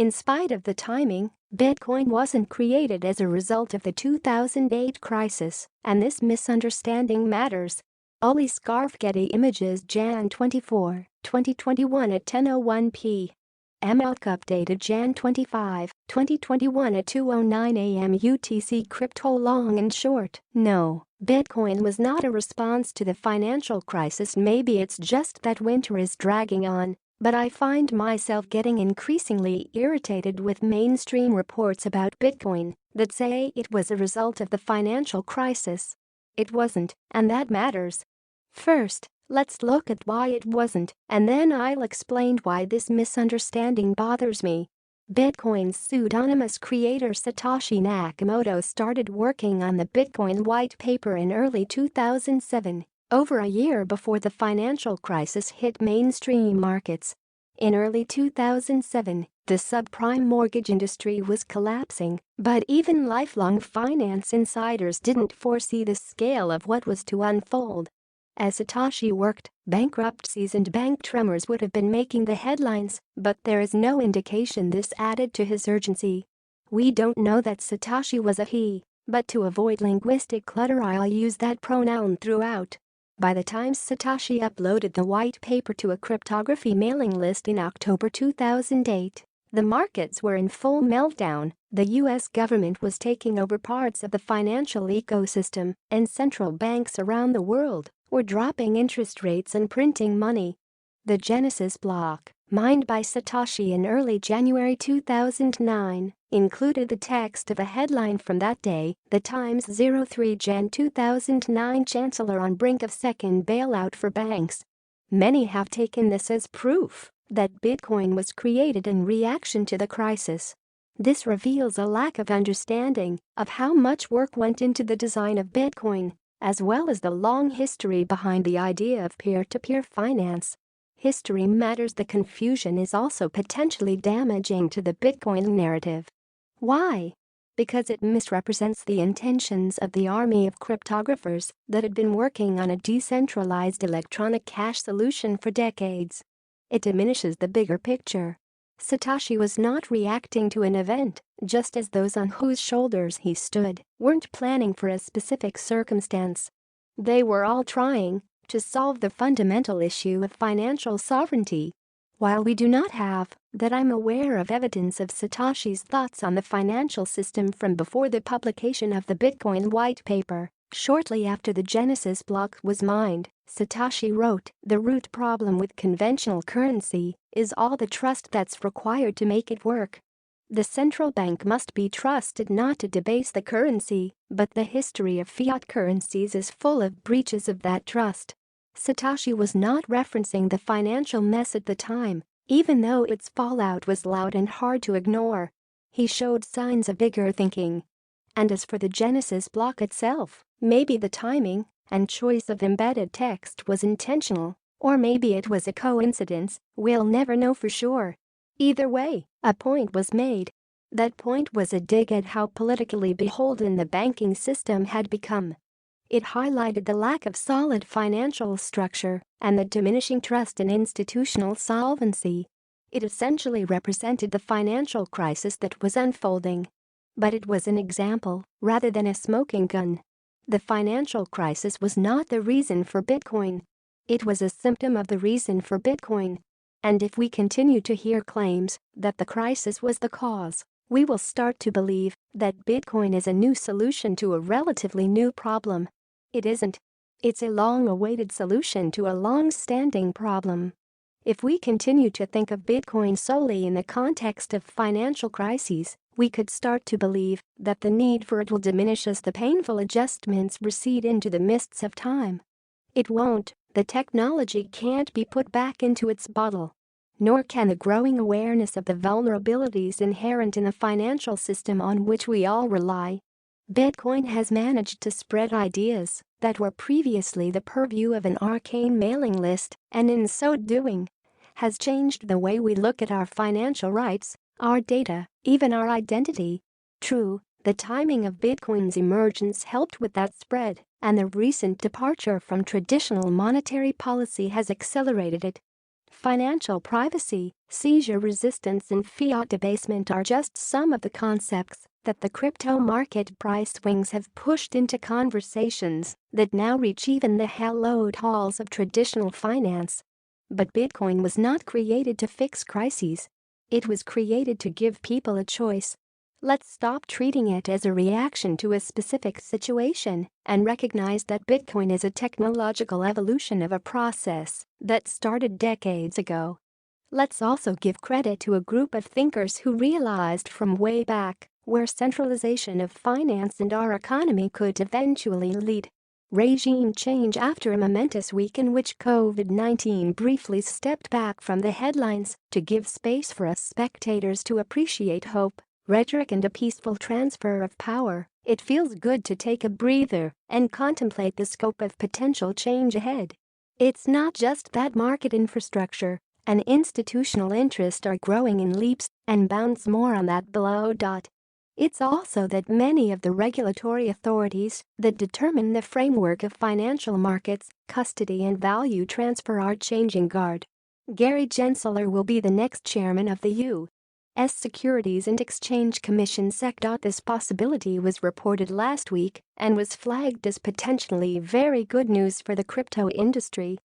In spite of the timing, Bitcoin wasn't created as a result of the 2008 crisis, and this misunderstanding matters. Oli Scarff, Getty Images, Jan 24, 2021 at 10:01 p. UTCUpdated Jan 25, 2021 at 2:09 a.m. UTC Crypto Long. In short, no, Bitcoin was not a response to the financial crisis. Maybe it's just that winter is dragging on, but I find myself getting increasingly irritated with mainstream reports about Bitcoin that say it was a result of the financial crisis. It wasn't, and that matters. First, let's look at why it wasn't, and then I'll explain why this misunderstanding bothers me. Bitcoin's pseudonymous creator Satoshi Nakamoto started working on the Bitcoin white paper in early 2007, over a year before the financial crisis hit mainstream markets. In early 2007, the subprime mortgage industry was collapsing, but even lifelong finance insiders didn't foresee the scale of what was to unfold. As Satoshi worked, bankruptcies and bank tremors would have been making the headlines, but there is no indication this added to his urgency. We don't know that Satoshi was a he, but to avoid linguistic clutter I'll use that pronoun throughout. By the time Satoshi uploaded the white paper to a cryptography mailing list in October 2008, the markets were in full meltdown. The U.S. government was taking over parts of the financial ecosystem, and central banks around the world were dropping interest rates and printing money. The Genesis block, mined by Satoshi in early January 2009, included the text of a headline from that day, The Times 03 Jan 2009 Chancellor on brink of second bailout for banks. Many have taken this as proof that Bitcoin was created in reaction to the crisis. This reveals a lack of understanding of how much work went into the design of Bitcoin, as well as the long history behind the idea of peer-to-peer finance. History matters. The confusion is also potentially damaging to the Bitcoin narrative. Why? Because it misrepresents the intentions of the army of cryptographers that had been working on a decentralized electronic cash solution for decades. It diminishes the bigger picture. Satoshi was not reacting to an event, just as those on whose shoulders he stood weren't planning for a specific circumstance. They were all trying to solve the fundamental issue of financial sovereignty. While we do not have, that I'm aware of, evidence of Satoshi's thoughts on the financial system from before the publication of the Bitcoin white paper, shortly after the Genesis block was mined, Satoshi wrote, "The root problem with conventional currency is all the trust that's required to make it work. The central bank must be trusted not to debase the currency, but the history of fiat currencies is full of breaches of that trust." Satoshi was not referencing the financial mess at the time, even though its fallout was loud and hard to ignore. He showed signs of bigger thinking. And as for the Genesis block itself, maybe the timing and choice of embedded text was intentional, or maybe it was a coincidence. We'll never know for sure. Either way, a point was made. That point was a dig at how politically beholden the banking system had become. It highlighted the lack of solid financial structure and the diminishing trust in institutional solvency. It essentially represented the financial crisis that was unfolding. But it was an example rather than a smoking gun. The financial crisis was not the reason for Bitcoin. It was a symptom of the reason for Bitcoin. And if we continue to hear claims that the crisis was the cause, we will start to believe that Bitcoin is a new solution to a relatively new problem. It isn't. It's a long-awaited solution to a long-standing problem. If we continue to think of Bitcoin solely in the context of financial crises, we could start to believe that the need for it will diminish as the painful adjustments recede into the mists of time. It won't. The technology can't be put back into its bottle. Nor can the growing awareness of the vulnerabilities inherent in the financial system on which we all rely. Bitcoin has managed to spread ideas that were previously the purview of an arcane mailing list, and in so doing, has changed the way we look at our financial rights, our data, even our identity. True, the timing of Bitcoin's emergence helped with that spread, and the recent departure from traditional monetary policy has accelerated it. Financial privacy, seizure resistance and fiat debasement are just some of the concepts that the crypto market price swings have pushed into conversations that now reach even the hallowed halls of traditional finance. But Bitcoin was not created to fix crises. It was created to give people a choice. Let's stop treating it as a reaction to a specific situation and recognize that Bitcoin is a technological evolution of a process that started decades ago. Let's also give credit to a group of thinkers who realized from way back where centralization of finance and our economy could eventually lead. Regime change after a momentous week in which COVID-19 briefly stepped back from the headlines to give space for us spectators to appreciate hope, rhetoric and a peaceful transfer of power. It feels good to take a breather and contemplate the scope of potential change ahead. It's not just that market infrastructure and institutional interest are growing in leaps and bounds, more on that below. It's also that many of the regulatory authorities that determine the framework of financial markets, custody and value transfer are changing guard. Gary Chancellor will be the next chairman of the U.S. Securities and Exchange Commission (SEC). This possibility was reported last week and was flagged as potentially very good news for the crypto industry.